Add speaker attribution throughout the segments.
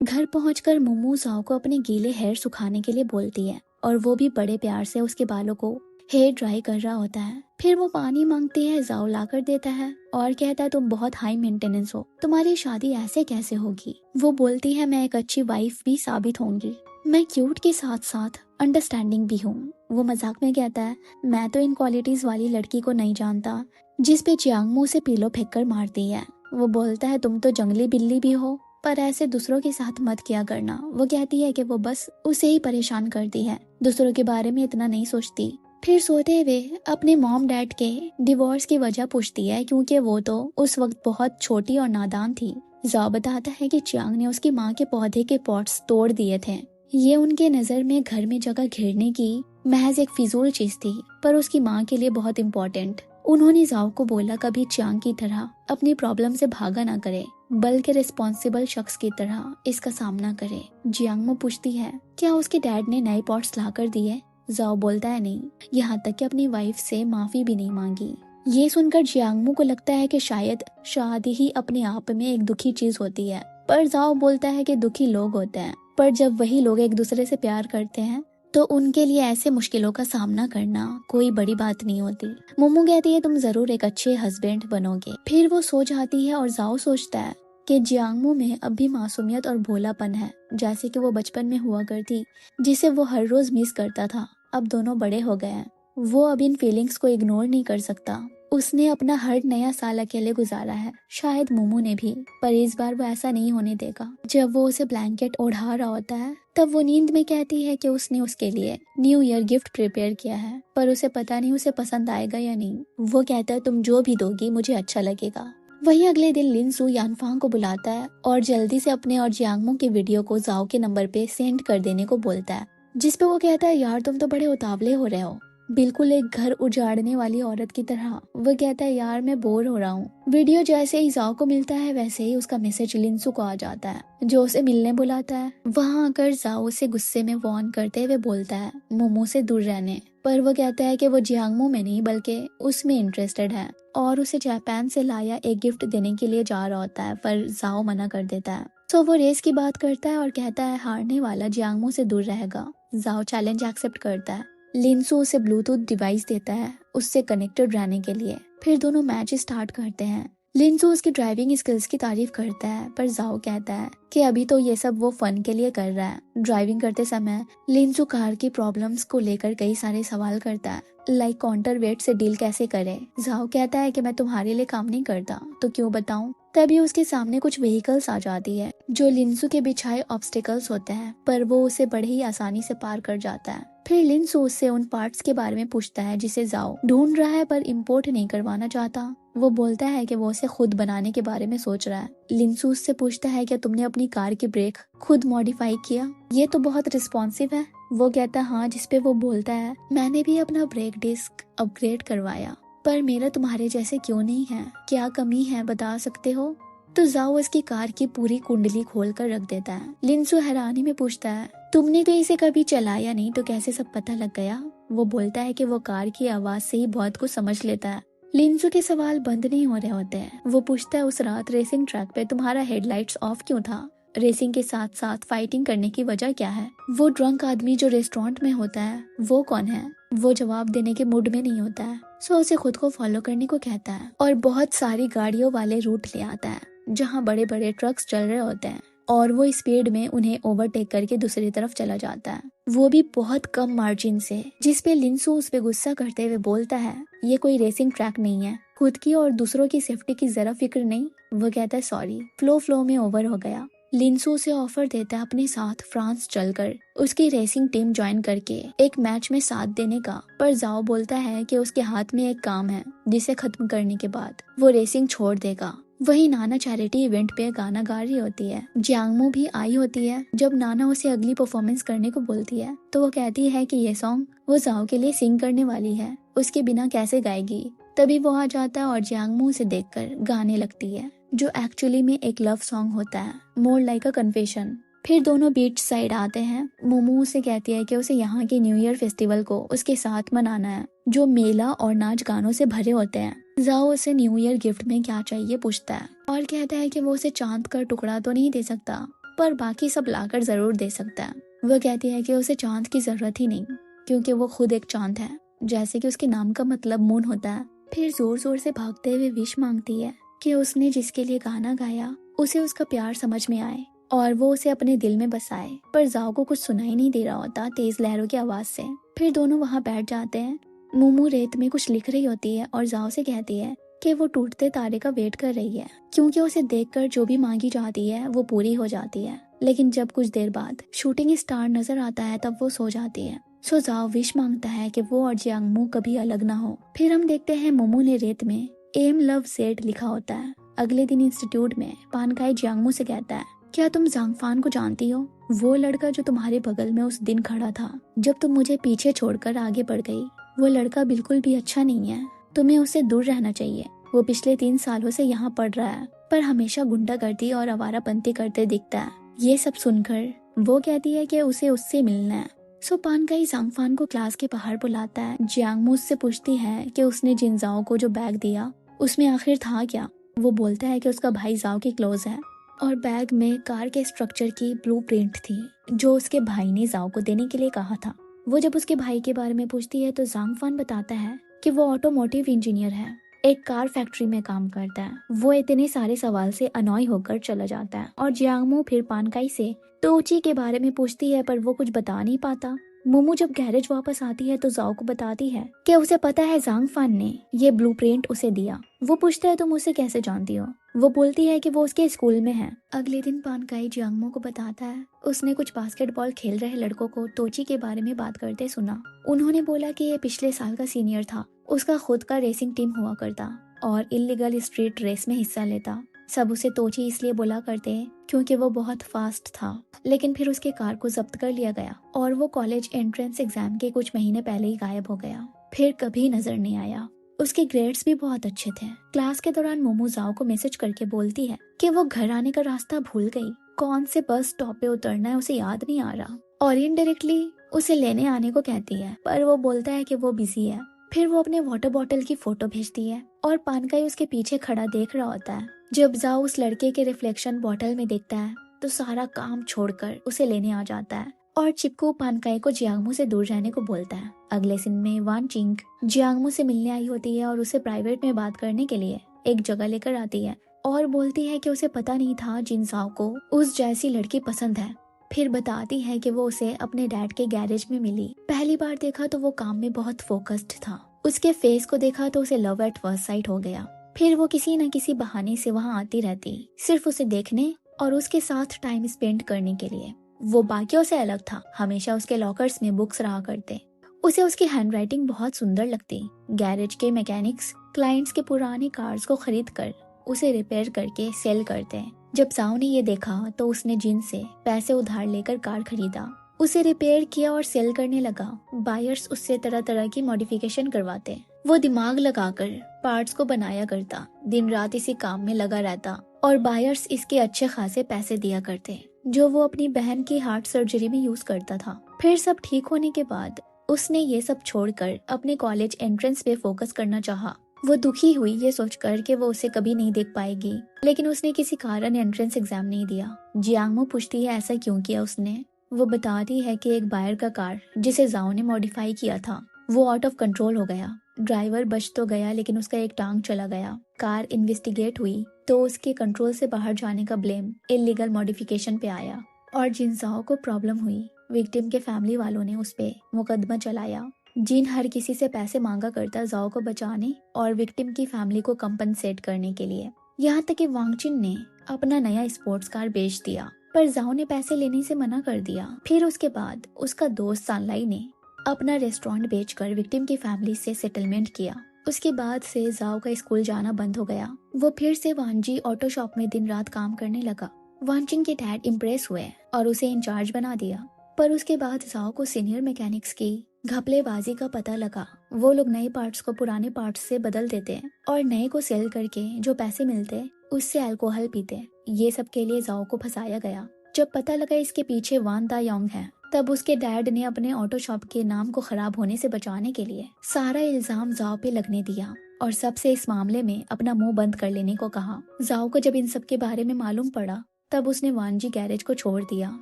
Speaker 1: घर पहुंचकर मोमो जाओ को अपने गीले हेयर सुखाने के लिए बोलती है और वो भी बड़े प्यार से उसके बालों को हेयर ड्राई कर रहा होता है। फिर वो पानी मांगती है, जाओ लाकर देता है और कहता है तुम बहुत हाई मेंटेनेंस हो, तुम्हारी शादी ऐसे कैसे होगी। वो बोलती है मैं एक अच्छी वाइफ भी साबित होंगी, मैं क्यूट के साथ साथ अंडरस्टैंडिंग भी हूँ। वो मजाक में कहता है मैं तो इन क्वालिटीज वाली लड़की को नहीं जानता, जिस पे जियांगमो से पीलो फेंक कर मारती है। वो बोलता है तुम तो जंगली बिल्ली भी हो, पर ऐसे दूसरों के साथ मत किया करना। वो कहती है कि वो बस उसे ही परेशान करती है, दूसरों के बारे में इतना नहीं सोचती। फिर सोते हुए अपने मॉम डैड के डिवोर्स की वजह पूछती है, क्योंकि वो तो उस वक्त बहुत छोटी और नादान थी। जाओ बताता है कि चियांग ने उसकी माँ के पौधे के पॉट्स तोड़ दिए थे। ये उनके नजर में घर में जगह घेरने की महज एक फिजूल चीज थी, पर उसकी माँ के लिए बहुत इम्पोर्टेंट। उन्होंने जाओ को बोला कभी चियांग की तरह अपनी प्रॉब्लम से भागा ना करे, बल्कि रिस्पॉन्सिबल शख्स की तरह इसका सामना करे। जियांगमो पूछती है क्या उसके डैड ने नए पॉट्स लाकर दिए। जाओ बोलता है नहीं, यहाँ तक कि अपनी वाइफ से माफी भी नहीं मांगी। ये सुनकर जियांगमो को लगता है कि शायद शादी ही अपने आप में एक दुखी चीज होती है, पर जाओ बोलता है कि दुखी लोग होते हैं, पर जब वही लोग एक दूसरे से प्यार करते हैं तो उनके लिए ऐसे मुश्किलों का सामना करना कोई बड़ी बात नहीं होती। मोमो कहती है तुम जरूर एक अच्छे हस्बैंड बनोगे। फिर वो सो जाती है और जाओ सोचता है कि जियांगमो में अब भी मासूमियत और भोलापन है, जैसे कि वो बचपन में हुआ करती, जिसे वो हर रोज मिस करता था। अब दोनों बड़े हो गए हैं, वो अब इन फीलिंग्स को इग्नोर नहीं कर सकता। उसने अपना हर नया साल अकेले गुजारा है, शायद मोमो ने भी, पर इस बार वो ऐसा नहीं होने देगा। जब वो उसे ब्लैंकेट ओढ़ा रहा होता है तब वो नींद में कहती है कि उसने उसके लिए न्यू ईयर गिफ्ट प्रिपेयर किया है, पर उसे पता नहीं उसे पसंद आएगा या नहीं। वो कहता है तुम जो भी दोगी मुझे अच्छा लगेगा। वहीं अगले दिन लिनसू यानफांग को बुलाता है और जल्दी से अपने और जियांगमो के वीडियो को जाओ के नंबर पे सेंड कर देने को बोलता है, जिस पे वो कहता है यार तुम तो बड़े उतावले हो रहे हो, बिल्कुल एक घर उजाड़ने वाली औरत की तरह। वो कहता है यार मैं बोर हो रहा हूँ। वीडियो जैसे ही जाओ को मिलता है वैसे ही उसका मैसेज लिनसू को आ जाता है, जो उसे मिलने बुलाता है। वहाँ आकर जाओ उसे गुस्से में वार्न करते हुए बोलता है मोमो से दूर रहने, पर वो कहता है कि वो जियांगमो में नहीं बल्कि उसमें इंटरेस्टेड है और उसे जापान से लाया एक गिफ्ट देने के लिए जा रहा होता है, पर जाओ मना कर देता है। तो वो रेस की बात करता है और कहता है हारने वाला जियांगमो से दूर रहेगा। जाओ चैलेंज एक्सेप्ट करता है। लिनसू उसे ब्लूटूथ डिवाइस देता है उससे कनेक्टेड रहने के लिए। फिर दोनों मैच स्टार्ट करते हैं। लिनसू उसकी ड्राइविंग स्किल्स की तारीफ करता है, पर जाओ कहता है कि अभी तो ये सब वो फन के लिए कर रहा है। ड्राइविंग करते समय लिनसू कार की प्रॉब्लम्स को लेकर कई सारे सवाल करता है, लाइक काउंटर वेट से डील कैसे करे। जाओ कहता है कि मैं तुम्हारे लिए काम नहीं करता तो क्यों बताऊं। तभी उसके सामने कुछ व्हीकल्स आ जाती है जो लिनसू के बिछाए ऑब्स्टिकल्स होते हैं, पर वो उसे बड़े ही आसानी से पार कर जाता है। फिर लिनसू उससे उन पार्ट्स के बारे में पूछता है जिसे जाओ ढूंढ रहा है पर इम्पोर्ट नहीं करवाना चाहता। वो बोलता है कि वो उसे खुद बनाने के बारे में सोच रहा है। लिनसू उससे पूछता है क्या तुमने अपनी कार की ब्रेक खुद मॉडिफाई किया, ये तो बहुत रिस्पॉन्सिव है। वो कहता है हाँ, जिसपे वो बोलता है मैंने भी अपना ब्रेक डिस्क अपग्रेड करवाया, पर मेरा तुम्हारे जैसे क्यों नहीं है, क्या कमी है बता सकते हो। तो जाओ उसकी कार की पूरी कुंडली खोल कर रख देता है। लिनसू हैरानी में पूछता है तुमने तो इसे कभी चलाया नहीं तो कैसे सब पता लग गया। वो बोलता है कि वो कार की आवाज से ही बहुत कुछ समझ लेता है। लिनसू के सवाल बंद नहीं हो रहे होते हैं। वो पूछता है उस रात रेसिंग ट्रैक पे तुम्हारा हेडलाइट्स ऑफ क्यों था, रेसिंग के साथ साथ फाइटिंग करने की वजह क्या है। वो ड्रंक आदमी जो रेस्टोरेंट में होता है वो कौन है। वो जवाब देने के मूड में नहीं होता है, सो उसे खुद को फॉलो करने को कहता है और बहुत सारी गाड़ियों वाले रूट ले आता है जहाँ बड़े बड़े ट्रक्स चल रहे होते हैं और वो स्पीड में उन्हें ओवरटेक करके दूसरी तरफ चला जाता है, वो भी बहुत कम मार्जिन से। जिसपे लिनसू उस पे गुस्सा करते हुए बोलता है ये कोई रेसिंग ट्रैक नहीं है, खुद की और दूसरों की सेफ्टी की जरा फिक्र नहीं। वो कहता है सॉरी, फ्लो में ओवर हो गया। लिनसू उसे ऑफर देता है अपने साथ फ्रांस चलकर उसकी रेसिंग टीम ज्वाइन करके एक मैच में साथ देने का, पर जाओ बोलता है कि उसके हाथ में एक काम है जिसे खत्म करने के बाद वो रेसिंग छोड़ देगा। वही नाना चैरिटी इवेंट पे गाना गा रही होती है। जियांगमो भी आई होती है। जब नाना उसे अगली परफॉर्मेंस करने को बोलती है तो वो कहती है कि ये सॉन्ग वो जाओ के लिए सिंग करने वाली है, उसके बिना कैसे गाएगी। तभी वो आ जाता है और जियांगमो उसे देखकर गाने लगती है, जो एक्चुअली में एक लव सॉन्ग होता है, मोर लाइक अ कन्फेशन। फिर दोनों बीच साइड आते हैं। मोमो उसे कहती है कि उसे यहाँ के न्यू ईयर फेस्टिवल को उसके साथ मनाना है, जो मेला और नाच गानों से भरे होते हैं। जाओ उसे न्यू ईयर गिफ्ट में क्या चाहिए पूछता है और कहता है कि वो उसे चांद का टुकड़ा तो नहीं दे सकता, पर बाकी सब लाकर जरूर दे सकता है। वो कहती है कि उसे चांद की जरूरत ही नहीं, क्योंकि वो खुद एक चांद है, जैसे कि उसके नाम का मतलब मून होता है। फिर जोर जोर से भागते हुए विश मांगती है कि उसने जिसके लिए गाना गाया उसे उसका प्यार समझ में आए और वो उसे अपने दिल में बसाए। पर जाओ को कुछ सुनाई नहीं दे रहा होता तेज लहरों की आवाज से। फिर दोनों वहाँ बैठ जाते हैं। मोमो रेत में कुछ लिख रही होती है और जाओ से कहती है कि वो टूटते तारे का वेट कर रही है, क्योंकि उसे देखकर जो भी मांगी जाती है वो पूरी हो जाती है। लेकिन जब कुछ देर बाद शूटिंग स्टार नजर आता है तब वो सो जाती है। सो जाओ विश मांगता है कि वो और जियांगमू कभी अलग ना हो। फिर हम देखते हैं मोमो ने रेत में एम लव सेट लिखा होता है। अगले दिन इंस्टीट्यूट में पानकाई जियांगमू से कहता है, क्या तुम जांगफान को जानती हो? वो लड़का जो तुम्हारे बगल में उस दिन खड़ा था जब तुम मुझे पीछे छोड़कर आगे बढ़ गई, वो लड़का बिल्कुल भी अच्छा नहीं है। तुम्हें उससे दूर रहना चाहिए। वो पिछले 3 सालों से यहाँ पढ़ रहा है, पर हमेशा गुंडागर्दी और आवारापंती करते दिखता है। ये सब सुनकर वो कहती है कि उसे उससे मिलना है। सो पानकाई जांगफान को क्लास के बाहर बुलाता है। जियांगमू उससे पूछती है कि उसने जिनजाओ को जो बैग दिया उसमें आखिर था क्या। वो बोलता है कि उसका भाई जाओ की क्लोज है और बैग में कार के स्ट्रक्चर की ब्लूप्रिंट थी जो उसके भाई ने जाओ को देने के लिए कहा था। वो जब उसके भाई के बारे में पूछती है तो जांगफान बताता है कि वो ऑटोमोटिव इंजीनियर है, एक कार फैक्ट्री में काम करता है। वो इतने सारे सवाल से अनॉय होकर चला जाता है और जियांगमू फिर पानकाई से तोची के बारे में पूछती है, पर वो कुछ बता नहीं पाता। मोमो जब गैरेज वापस आती है तो जाओ को बताती है कि उसे पता है जांगफान ने ये ब्लूप्रिंट उसे दिया। वो पूछता है तुम उसे कैसे जानती हो? वो बोलती है कि वो उसके स्कूल में है। अगले दिन पानकाई जियांगमू को बताता है उसने कुछ बास्केटबॉल खेल रहे लड़कों को तोची के बारे में बात करते सुना। उन्होंने बोला कि ये पिछले साल का सीनियर था, उसका खुद का रेसिंग टीम हुआ करता और इलीगल स्ट्रीट रेस में हिस्सा लेता। सब उसे तोची इसलिए बोला करते क्योंकि वो बहुत फास्ट था। लेकिन फिर उसके कार को जब्त कर लिया गया और वो कॉलेज एंट्रेंस एग्जाम के कुछ महीने पहले ही गायब हो गया, फिर कभी नजर नहीं आया। उसके ग्रेड्स भी बहुत अच्छे थे। क्लास के दौरान मोमो जाओ को मैसेज करके बोलती है कि वो घर आने का रास्ता भूल गई, कौन से बस स्टॉप पे उतरना है उसे याद नहीं आ रहा, और इनडायरेक्टली उसे लेने आने को कहती है, पर वो बोलता है कि वो बिजी है। फिर वो अपने वाटर बॉटल की फोटो भेजती है और पानकाई उसके पीछे खड़ा देख रहा होता है। जब जाओ उस लड़के के रिफ्लेक्शन बॉटल में देखता है तो सारा काम छोड़कर उसे लेने आ जाता है और चिपकू पानकाई को जियांगमू से दूर रहने को बोलता है। अगले सीन में वान चिंग जियांगमू से मिलने आई होती है और उसे प्राइवेट में बात करने के लिए एक जगह लेकर आती है और बोलती है कि उसे पता नहीं था जिनजाओ को उस जैसी लड़की पसंद है। फिर बताती है कि वो उसे अपने डैड के गैरेज में मिली। पहली बार देखा तो वो काम में बहुत फोकस्ड था। उसके फेस को देखा तो उसे लव एट फर्स्ट साइट हो गया। फिर वो किसी न किसी बहाने से वहाँ आती रहती, सिर्फ उसे देखने और उसके साथ टाइम स्पेंड करने के लिए। वो बाकियों से अलग था, हमेशा उसके लॉकर्स में बुक्स रहा करते। उसे उसकी हैंडराइटिंग बहुत सुंदर लगती। गैरेज के मैकेनिक्स क्लाइंट्स के पुराने कार्स को खरीद कर उसे रिपेयर करके सेल करते। जब जाओ ने ये देखा तो उसने जिन से पैसे उधार लेकर कार खरीदा, उसे रिपेयर किया और सेल करने लगा। बायर्स उससे तरह तरह की मॉडिफिकेशन करवाते। वो दिमाग लगाकर पार्ट्स को बनाया करता, दिन रात इसी काम में लगा रहता और बायर्स इसके अच्छे खासे पैसे दिया करते, जो वो अपनी बहन की हार्ट सर्जरी में यूज करता था। फिर सब ठीक होने के बाद उसने ये सब छोड़कर अपने कॉलेज एंट्रेंस पे फोकस करना चाहा। वो दुखी हुई ये सोचकर कि वो उसे कभी नहीं देख पाएगी, लेकिन उसने किसी कारण एंट्रेंस एग्जाम नहीं दिया। जियांगमू पूछती है ऐसा क्यों किया उसने। वो बताती है कि एक बायर का कार जिसे जाओ ने मॉडिफाई किया था वो आउट ऑफ कंट्रोल हो गया। ड्राइवर बच तो गया लेकिन उसका एक टांग चला गया। कार इन्वेस्टिगेट हुई तो उसके कंट्रोल से बाहर जाने का ब्लेम इलीगल मॉडिफिकेशन पे आया और जिनजाओ को प्रॉब्लम हुई। विक्टिम के फैमिली वालों ने उस पे मुकदमा चलाया। जिन हर किसी से पैसे मांगा करता जाओ को बचाने और विक्टिम की फैमिली को कंपनसेट करने के लिए। यहाँ तक कि वांगचिन ने अपना नया स्पोर्ट्स कार बेच दिया, पर जाओ ने पैसे लेने से मना कर दिया। फिर उसके बाद उसका दोस्त सानलाई ने अपना रेस्टोरेंट बेचकर विक्टिम की फैमिली से सेटलमेंट किया। उसके बाद से जाओ का स्कूल जाना बंद हो गया। वो फिर से वानजी ऑटो शॉप में दिन रात काम करने लगा। वानचिन के डैड इम्प्रेस हुए और उसे इंचार्ज बना दिया, पर उसके बाद जाओ को सीनियर मैकेनिक्स की घपलेबाजी का पता लगा। वो लोग नए पार्ट्स को पुराने पार्ट्स से बदल देते और नए को सेल करके जो पैसे मिलते उससे अल्कोहल पीते। ये सब के लिए जाओ को फंसाया गया। जब पता लगा इसके पीछे वान दा योंग है, तब उसके डैड ने अपने ऑटो शॉप के नाम को खराब होने से बचाने के लिए सारा इल्जाम जाओ पे लगने दिया और सबसे इस मामले में अपना मुंह बंद कर लेने को कहा। जाओ को जब इन सब के बारे में मालूम पड़ा तब उसने वानजी गैरेज को छोड़ दिया।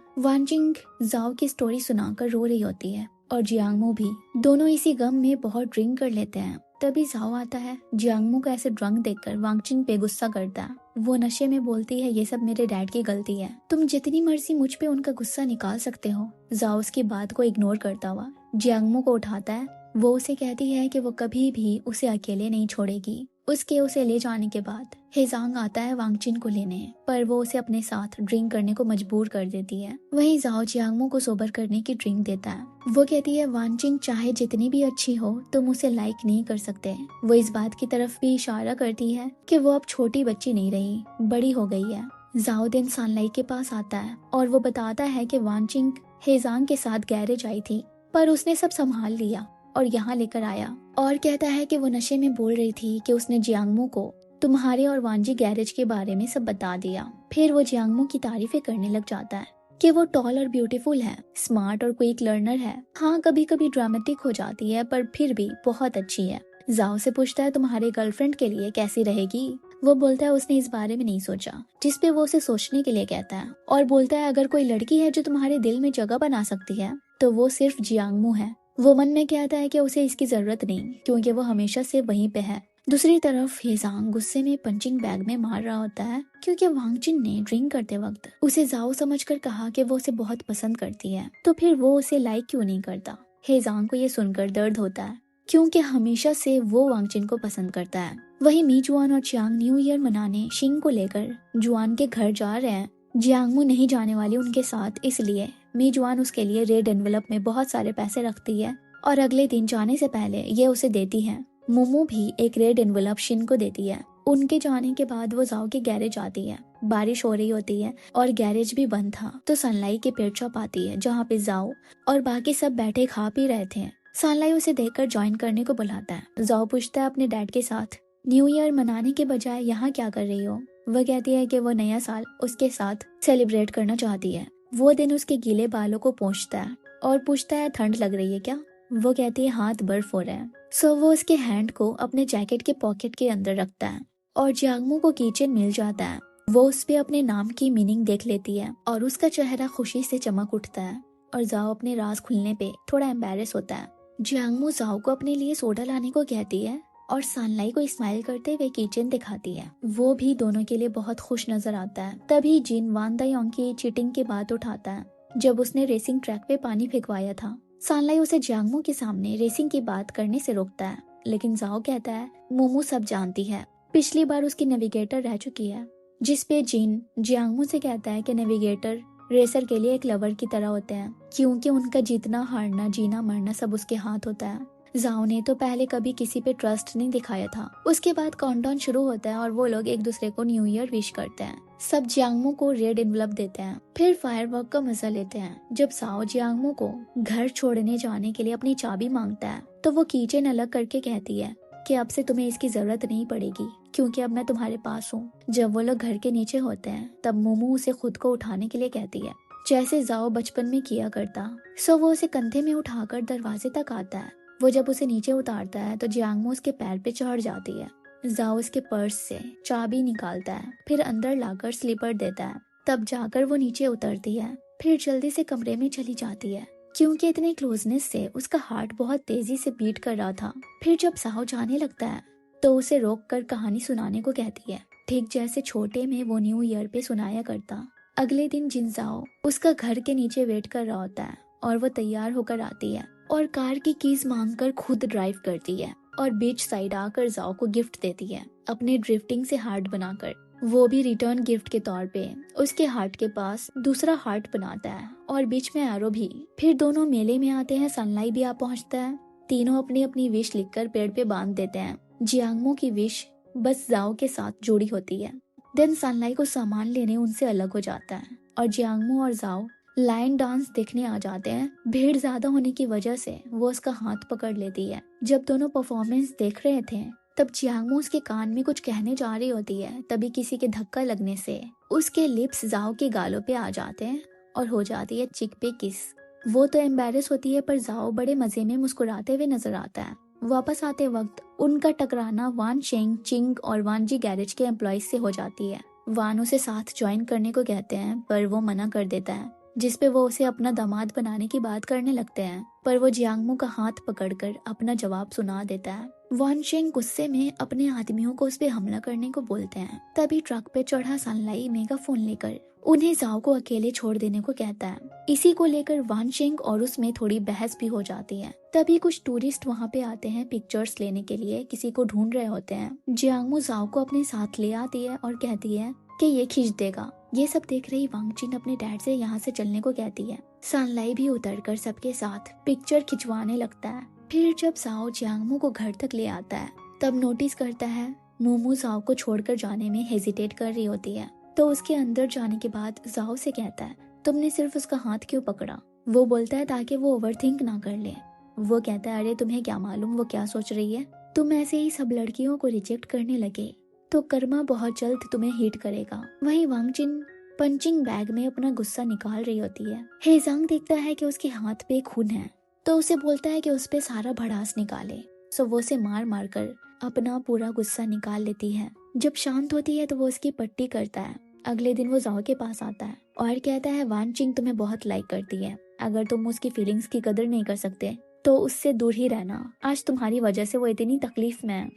Speaker 1: वानजिंग जाओ की स्टोरी सुनाकर रो रही होती है और जियांगमू भी। दोनों इसी गम में बहुत ड्रिंक कर लेते हैं। तभी जाओ आता है। जियांगमू को ऐसे ड्रंक देखकर वांगचिन पे गुस्सा करता है। वो नशे में बोलती है, ये सब मेरे डैड की गलती है, तुम जितनी मर्जी मुझ पे उनका गुस्सा निकाल सकते हो। जाओ उसकी बात को इग्नोर करता हुआ जियांगमू को उठाता है। वो उसे कहती है कि वो कभी भी उसे अकेले नहीं छोड़ेगी। उसे ले जाने के बाद हेजांग आता है वांगचिन को लेने, पर वो उसे अपने साथ ड्रिंक करने को मजबूर कर देती है। वहीं जाओ जियांगमू को सोबर करने की ड्रिंक देता है। वो कहती है, वांगचिन चाहे जितनी भी अच्छी हो तुम उसे लाइक नहीं कर सकते। वो इस बात की तरफ भी इशारा करती है कि वो अब छोटी बच्ची नहीं रही, बड़ी हो गई है। जाओ दिन सनलाइट के पास आता है और वो बताता है कि वांगचिन हेजांग के साथ गैरेज आई थी, पर उसने सब संभाल लिया और यहाँ लेकर आया, और कहता है कि वो नशे में बोल रही थी कि उसने जियांगमू को तुम्हारे और वांजी गैरेज के बारे में सब बता दिया। फिर वो जियांगमू की तारीफें करने लग जाता है कि वो टॉल और ब्यूटीफुल है, स्मार्ट और क्विक लर्नर है। हाँ, कभी कभी ड्रामेटिक हो जाती है पर फिर भी बहुत अच्छी है। जाओ से पूछता है, तुम्हारे गर्लफ्रेंड के लिए कैसी रहेगी? वो बोलता है उसने इस बारे में नहीं सोचा, जिसपे वो उसे सोचने के लिए कहता है और बोलता है अगर कोई लड़की है जो तुम्हारे दिल में जगह बना सकती है तो वो सिर्फ जियांगमू है। वो मन में कहता है कि उसे इसकी जरूरत नहीं, क्योंकि वो हमेशा से वहीं पे है। दूसरी तरफ हेजांग गुस्से में पंचिंग बैग में मार रहा होता है, क्योंकि वांगचिन ने ड्रिंक करते वक्त उसे जाओ समझकर कहा कि वो उसे बहुत पसंद करती है, तो फिर वो उसे लाइक क्यों नहीं करता। हेजांग को ये सुनकर दर्द होता है, क्योंकि हमेशा से वो वांगचिन को पसंद करता है। वही मी जुआन और चियांग न्यू ईयर मनाने शिंग को लेकर जुआन के घर जा रहे हैं। जियांगमू नहीं जाने वाली उनके साथ, इसलिए मी जुआन उसके लिए रेड एनवेलप में बहुत सारे पैसे रखती है और अगले दिन जाने से पहले ये उसे देती है। मोमो भी एक रेड एनवेलप शिन को देती है। उनके जाने के बाद वो जाओ के गैरेज आती है। बारिश हो रही होती है और गैरेज भी बंद था, तो सनलाई के पेट शॉप आती है जहाँ पे जाओ और बाकी सब बैठे खा पी रहे थे। सनलाई उसे देखकर ज्वाइन करने को बुलाता है। जाओ पूछता है अपने डैड के साथ न्यू ईयर मनाने के बजाय यहाँ क्या कर रही हो। वह कहती है कि वो नया साल उसके साथ सेलिब्रेट करना चाहती है। वो दिन उसके गीले बालों को पोंछता है और पूछता है ठंड लग रही है क्या। वो कहती है हाथ बर्फ हो रहा है। सो वो उसके हैंड को अपने जैकेट के पॉकेट के अंदर रखता है और जियांगमू को किचन मिल जाता है। वो उस पे अपने नाम की मीनिंग देख लेती है और उसका चेहरा खुशी से चमक उठता है और जाओ अपने राज खुलने पे थोड़ा एम्बैरेस होता है। जियांगमू जाओ को अपने लिए सोडा लाने को कहती है और सनलाई को स्माइल करते हुए किचन दिखाती है। वो भी दोनों के लिए बहुत खुश नजर आता है। तभी जिन वान दायोंग की चीटिंग की बात उठाता है, जब उसने रेसिंग ट्रैक पे पानी फेंकवाया था। सनलाई उसे जियांगमू के सामने रेसिंग की बात करने से रोकता है, लेकिन जाओ कहता है मोमो सब जानती है, पिछली बार उसकी नेविगेटर रह चुकी है। जिसपे जिन जियांगमू से कहता है कि नेविगेटर रेसर के लिए एक लवर की तरह होते हैं, क्योंकि उनका जीतना हारना जीना मरना सब उसके हाथ होता है। जाओ ने तो पहले कभी किसी पे ट्रस्ट नहीं दिखाया था। उसके बाद काउंटडाउन शुरू होता है और वो लोग एक दूसरे को न्यू ईयर विश करते हैं। सब जियांगमू को रेड एनवलप देते हैं, फिर फायरवर्क का मजा लेते हैं। जब साओ जियांगमू को घर छोड़ने जाने के लिए अपनी चाबी मांगता है, तो वो कीचेन अलग करके कहती है कि अब से तुम्हें इसकी जरूरत नहीं पड़ेगी, क्योंकि अब मैं तुम्हारे पास हूँ। जब वो लोग घर के नीचे होते हैं, तब मोमो उसे खुद को उठाने के लिए कहती है, जैसे जाओ बचपन में किया करता। सो वो उसे कंधे में उठाकर दरवाजे तक आता है। वो जब उसे नीचे उतारता है तो जियांगमू उसके पैर पे चढ़ जाती है। जाओ उसके पर्स से चाबी निकालता है, फिर अंदर लाकर स्लीपर देता है। तब जाकर वो नीचे उतरती है, फिर जल्दी से कमरे में चली जाती है, क्योंकि इतने क्लोजनेस से उसका हार्ट बहुत तेजी से बीट कर रहा था। फिर जब साओ जाने लगता है तो उसे रोक कर कहानी सुनाने को कहती है, ठीक जैसे छोटे में वो न्यू ईयर पे सुनाया करता। अगले दिन जिनजाओ उसका घर के नीचे वेट कर रहा होता है और वो तैयार होकर आती है और कार की कीज मांगकर खुद ड्राइव करती है और बीच साइड आकर जाओ को गिफ्ट देती है, अपने ड्रिफ्टिंग से हार्ट बनाकर। वो भी रिटर्न गिफ्ट के तौर पे उसके हार्ट के पास दूसरा हार्ट बनाता है और बीच में एरो भी। फिर दोनों मेले में आते हैं, सनलाई भी आ पहुंचता है। तीनों अपनी अपनी विश लिखकर पेड़ पे बांध देते हैं। जियांगमू की विश बस जाओ के साथ जुड़ी होती है। देन सनलाई को सामान लेने उनसे अलग हो जाता है और जियांगमू और जाओ लाइन डांस देखने आ जाते हैं। भीड़ ज्यादा होने की वजह से वो उसका हाथ पकड़ लेती है। जब दोनों परफॉर्मेंस देख रहे थे तब जियांगमू उसके कान में कुछ कहने जा रही होती है, तभी किसी के धक्का लगने से उसके लिप्स जाओ के गालों पे आ जाते हैं और हो जाती है चिक पे किस। वो तो एम्बैरेस होती है, पर जाओ बड़े मजे में मुस्कुराते हुए नजर आता है। वापस आते वक्त उनका टकराना वान शेंग चिंग और वान जी गैरेज के एम्प्लॉइज से हो जाती है। वान उसे साथ ज्वाइन करने को कहते हैं पर वो मना कर देता है, जिसपे वो उसे अपना दामाद बनाने की बात करने लगते हैं। पर वो जियांगमू का हाथ पकड़कर अपना जवाब सुना देता है। वान शेंग गुस्से में अपने आदमियों को उस पे हमला करने को बोलते हैं। तभी ट्रक पे चढ़ा सनलाई मेगाफोन लेकर उन्हें जाओ को अकेले छोड़ देने को कहता है। इसी को लेकर वान शेंग और उसमें थोड़ी बहस भी हो जाती है। तभी कुछ टूरिस्ट वहाँ पे आते हैं पिक्चर्स लेने के लिए, किसी को ढूंढ रहे होते हैं। जियांगमू जाओ को अपने साथ ले आती है और कहती है कि ये खींच देगा। ये सब देख रही वांग चिन अपने डैड से यहाँ से चलने को कहती है। सनलाई भी उतरकर सबके साथ पिक्चर खिंचवाने लगता है। फिर जब जाओ जियांगमू को घर तक ले आता है तब नोटिस करता है मोमो जाओ को छोड़कर जाने में हेजिटेट कर रही होती है। तो उसके अंदर जाने के बाद जाओ से कहता है तुमने सिर्फ उसका हाथ क्यों पकड़ा। वो बोलता है ताकि वो ओवरथिंक ना कर ले। वो कहता है अरे तुम्हें क्या मालूम वो क्या सोच रही है, तुम ऐसे ही सब लड़कियों को रिजेक्ट करने लगे तो कर्मा बहुत जल्द तुम्हें हिट करेगा। वहीं वांग चिन पंचिंग बैग में अपना गुस्सा निकाल रही होती है। हेजांग देखता है कि उसके हाथ पे खून है तो उसे बोलता है कि उस पे सारा भड़ास निकाले। सो वो उसे मार मार कर अपना पूरा गुस्सा निकाल लेती है। जब शांत होती है तो वो उसकी पट्टी करता है। अगले दिन वो जाओ के पास आता है और कहता है वान चिंग तुम्हें बहुत लाइक करती है, अगर तुम उसकी फीलिंग्स की कदर नहीं कर सकते तो उससे दूर ही रहना, आज तुम्हारी वजह से वो इतनी तकलीफ में है।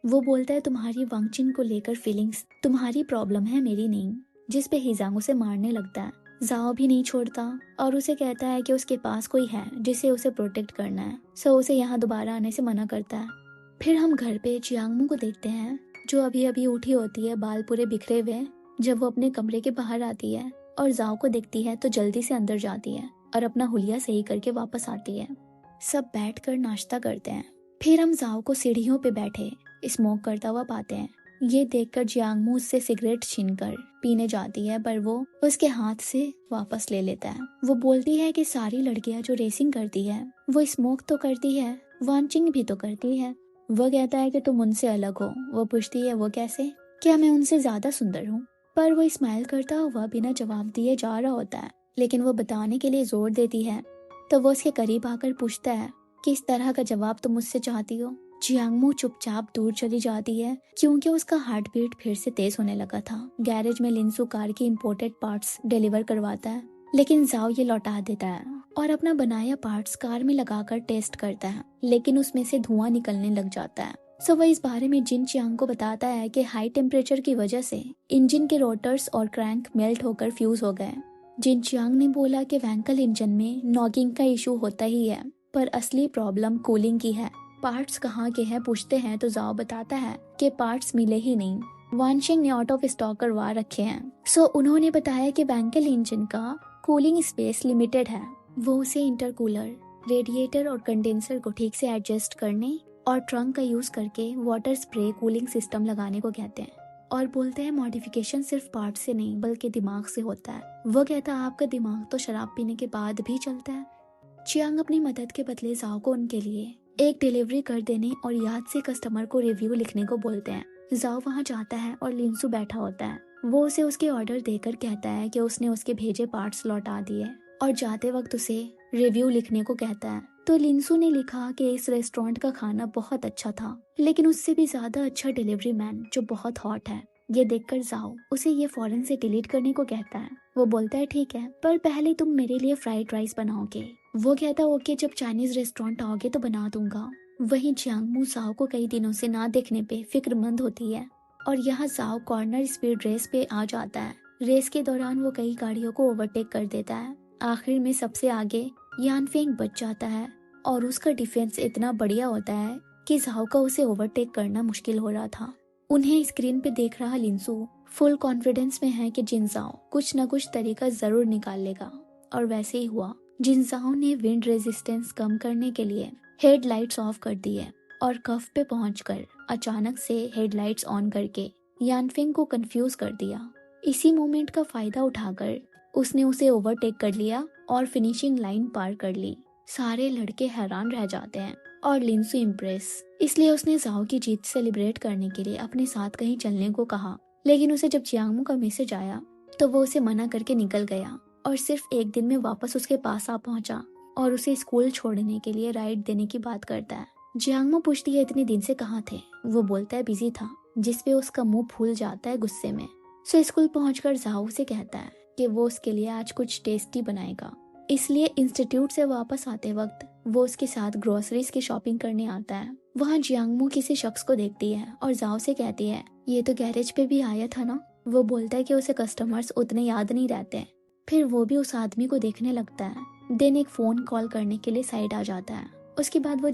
Speaker 1: वो बोलता है तुम्हारी वांग चिन को लेकर फीलिंग्स तुम्हारी प्रॉब्लम है मेरी नहीं, जिस पे हिजांग उसे मारने लगता है। जाओ भी नहीं छोड़ता और उसे कहता है कि उसके पास कोई है जिसे उसे प्रोटेक्ट करना है। सो उसे यहाँ दोबारा आने से मना करता है। फिर हम घर पे जियांगमू को देखते हैं जो अभी अभी उठी होती है, बाल पूरे बिखरे हुए। जब वो अपने कमरे के बाहर आती है और जाओ को देखती है तो जल्दी से अंदर जाती है और अपना हुलिया सही करके वापस आती है। सब बैठकर नाश्ता करते हैं। फिर हम जाओ को सीढ़ियों पे बैठे स्मोक करता हुआ पाते हैं। ये देखकर जियांगमू उससे सिगरेट छीनकर पीने जाती है पर वो उसके हाथ से वापस ले लेता है। वो बोलती है कि सारी लड़कियां जो रेसिंग करती है वो स्मोक तो करती है, वांचिंग भी तो करती है। वो कहता है कि तुम उनसे अलग हो। वो पूछती है वो कैसे, क्या मैं उनसे ज्यादा सुंदर हूँ। पर वो स्माइल करता हुआ बिना जवाब दिए जा रहा होता है, लेकिन वो बताने के लिए जोर देती है। तो वो उसके करीब आकर पूछता है किस तरह का जवाब तुम मुझसे चाहती हो। जियांगमू चुपचाप दूर चली जाती है क्योंकि उसका हार्ट बीट फिर से तेज होने लगा था। गैरेज में लिंसू कार की इम्पोर्टेड पार्ट्स डिलीवर करवाता है, लेकिन जाओ ये लौटा देता है और अपना बनाया पार्ट्स कार में लगाकर टेस्ट करता है, लेकिन उसमें से धुआं निकलने लग जाता है। सो वह इस बारे में जिन चियांग को बताता है कि हाई टेम्परेचर की वजह से इंजन के रोटर्स और क्रैंक मेल्ट होकर फ्यूज हो गए। जिन चियांग ने बोला कि वैंकल इंजन में नॉगिंग का इशू होता ही है, पर असली प्रॉब्लम कूलिंग की है। पार्ट्स कहाँ के हैं पूछते हैं तो जाओ बताता है कि पार्ट्स मिले ही नहीं, वानशिंग ने आउट ऑफ स्टॉक करवा रखे हैं। सो उन्होंने बताया कि वैंकल इंजन का कूलिंग स्पेस लिमिटेड है। वो उसे इंटरकूलर, रेडिएटर और कंडेंसर को ठीक से एडजस्ट करने और ट्रंक का यूज करके वाटर स्प्रे कूलिंग सिस्टम लगाने को कहते हैं और बोलते हैं मॉडिफिकेशन सिर्फ पार्ट से नहीं बल्कि दिमाग से होता है। वो कहता है आपका दिमाग तो शराब पीने के बाद भी चलता है। चियांग अपनी मदद के बदले जाओ को उनके लिए एक डिलीवरी कर देने और याद से कस्टमर को रिव्यू लिखने को बोलते हैं। जाओ वहाँ जाता है और लिंसू बैठा होता है। वो उसे उसके ऑर्डर देकर कहता है कि उसने उसके भेजे पार्ट्स लौटा दिए और जाते वक्त उसे रिव्यू लिखने को कहता है। तो लिंसू ने लिखा कि इस रेस्टोरेंट का खाना बहुत अच्छा था, लेकिन उससे भी ज्यादा अच्छा डिलीवरी मैन जो बहुत हॉट है। ये देखकर जाओ उसे ये फौरन से डिलीट करने को कहता है। वो बोलता है ठीक है, पर पहले तुम मेरे लिए फ्राइड राइस बनाओगे। वो कहता है ओके, जब चाइनीज रेस्टोरेंट आओगे तो बना दूंगा। वहीं जियांगमू जाओ को कई दिनों से ना देखने पे फिक्रमंद होती है और यहाँ जाओ कॉर्नर स्पीड रेस पे आ जाता है। रेस के दौरान वो कई गाड़ियों को ओवरटेक कर देता है। आखिर में सबसे आगे यानफेंग बच जाता है और उसका डिफेंस इतना बढ़िया होता है कि जाओ का उसे ओवरटेक करना मुश्किल हो रहा था। उन्हें स्क्रीन पे देख रहा लिंसू फुल कॉन्फिडेंस में है कि जिनजाओ कुछ न कुछ तरीका जरूर निकाल लेगा और वैसे ही हुआ। जिनजाओ ने विंड रेजिस्टेंस कम करने के लिए हेडलाइट्स ऑफ कर दिए और कफ पे पहुंचकर अचानक से हेडलाइट्स ऑन करके यानफेंग को कंफ्यूज कर दिया। इसी मोमेंट का फायदा उठाकर उसने उसे ओवरटेक कर लिया और फिनिशिंग लाइन पार कर ली। सारे लड़के हैरान रह जाते हैं और लिंसू इम्प्रेस, इसलिए उसने जाओ की जीत सेलिब्रेट करने के लिए अपने साथ कहीं चलने को कहा। लेकिन उसे जब जियांगमू का मैसेज आया तो वो उसे मना करके निकल गया और सिर्फ एक दिन में वापस उसके पास आ पहुंचा और उसे स्कूल छोड़ने के लिए राइड देने की बात करता है। जियांगमू पूछती है इतने दिन से कहाँ थे। वो बोलता है बिजी था, जिसपे उसका मुंह फूल जाता है गुस्से में। सो स्कूल पहुंचकर जाओ से कहता है कि वो उसके लिए आज कुछ टेस्टी बनाएगा। इसलिए इंस्टीट्यूट से वापस आते वक्त वो उसके साथ ग्रोसरीज की शॉपिंग करने आता है। वहाँ जियांगमू किसी शख्स को देखती है और जाओ से कहती है ये तो गैरेज पे भी आया था ना। वो बोलता है कि उसे कस्टमर्स उतने याद नहीं रहते। फिर वो भी उस आदमी को देखने लगता है। देन एक फोन कॉल करने के लिए साइड आ जाता है। उसके बाद वो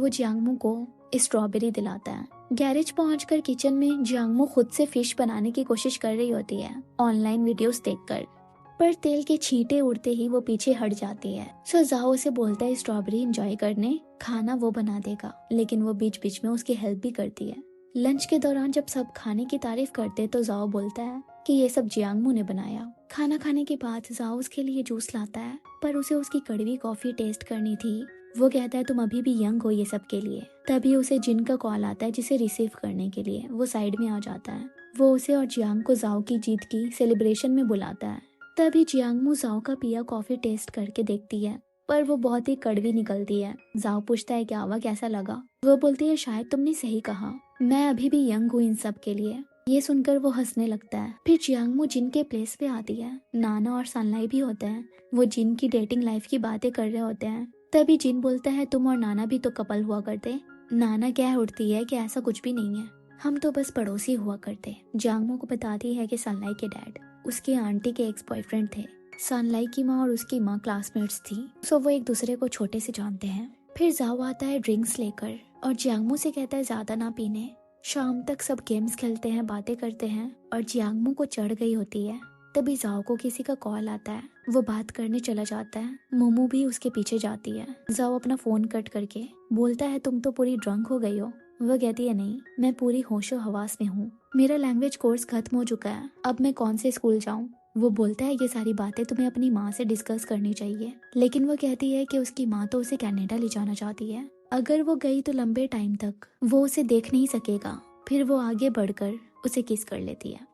Speaker 1: जियांगमू को स्ट्रॉबेरी दिलाता है। गैरेज पहुंचकर किचन में जियांगमू खुद से फिश बनाने की कोशिश कर रही होती है ऑनलाइन वीडियोस देखकर, पर तेल के छींटे उड़ते ही वो पीछे हट जाती है। सो जाओ उसे बोलता है स्ट्रॉबेरी एंजॉय करने, खाना वो बना देगा, लेकिन वो बीच बीच में उसकी हेल्प भी करती है। लंच के दौरान जब सब खाने की तारीफ करते तो जाओ बोलता है कि ये सब जियांगमू ने बनाया। खाना खाने के बाद जाओ उसके लिए जूस लाता है, पर उसे उसकी कड़वी कॉफी टेस्ट करनी थी। वो कहता है तुम अभी भी यंग हो ये सब के लिए। तभी उसे जिन का कॉल आता है जिसे रिसीव करने के लिए। वो साइड में आ जाता है। वो उसे और जियांग को जाओ की जीत की सेलिब्रेशन में बुलाता है। तभी जियांगमू जाओ का पिया कॉफी टेस्ट करके देखती है, पर वो बहुत ही कड़वी निकलती है। जाओ पूछता है क्या हुआ, कैसा लगा। वो बोलती है शायद तुमने सही कहा, मैं अभी भी यंग हूँ इन सब के लिए। ये सुनकर वो हंसने लगता है। फिर जियांगमू जिन के प्लेस पे आती है। नाना और सनलाई भी होते हैं। वो जिन की डेटिंग लाइफ की बातें कर रहे होते हैं। तभी जिन बोलता है तुम और नाना भी तो कपल हुआ करते। नाना कह उठती है कि ऐसा कुछ भी नहीं है, हम तो बस पड़ोसी हुआ करते। जियांगमू को बताती है कि सनलाई के डैड उसकी आंटी के एक्स बॉयफ्रेंड थे। सनलाई की माँ और उसकी माँ क्लासमेट्स थी, सो वो एक दूसरे को छोटे से जानते हैं। फिर जाओ आता है ड्रिंक्स लेकर और जियांगमू से कहता है ज्यादा ना पीने। शाम तक सब गेम्स खेलते हैं, बातें करते हैं और जियांगमू को चढ़ गई होती है। तभी जाओ को किसी का कॉल आता है। वो बात करने चला जाता है। मोमो भी उसके पीछे जाती है। जाओ अपना फोन कट करके बोलता है तुम तो पूरी ड्रंक हो गई हो। वो कहती है नहीं, मैं पूरी होशो हवास में हूँ। मेरा लैंग्वेज कोर्स खत्म हो चुका है, अब मैं कौन से स्कूल जाऊँ। वो बोलता है ये सारी बातें तुम्हें अपनी माँ से डिस्कस करनी चाहिए, लेकिन वो कहती है कि उसकी माँ तो उसे कनाडा ले जाना चाहती है। अगर वो गई तो लंबे टाइम तक वो उसे देख नहीं सकेगा। फिर वो आगे बढ़कर उसे किस कर लेती है।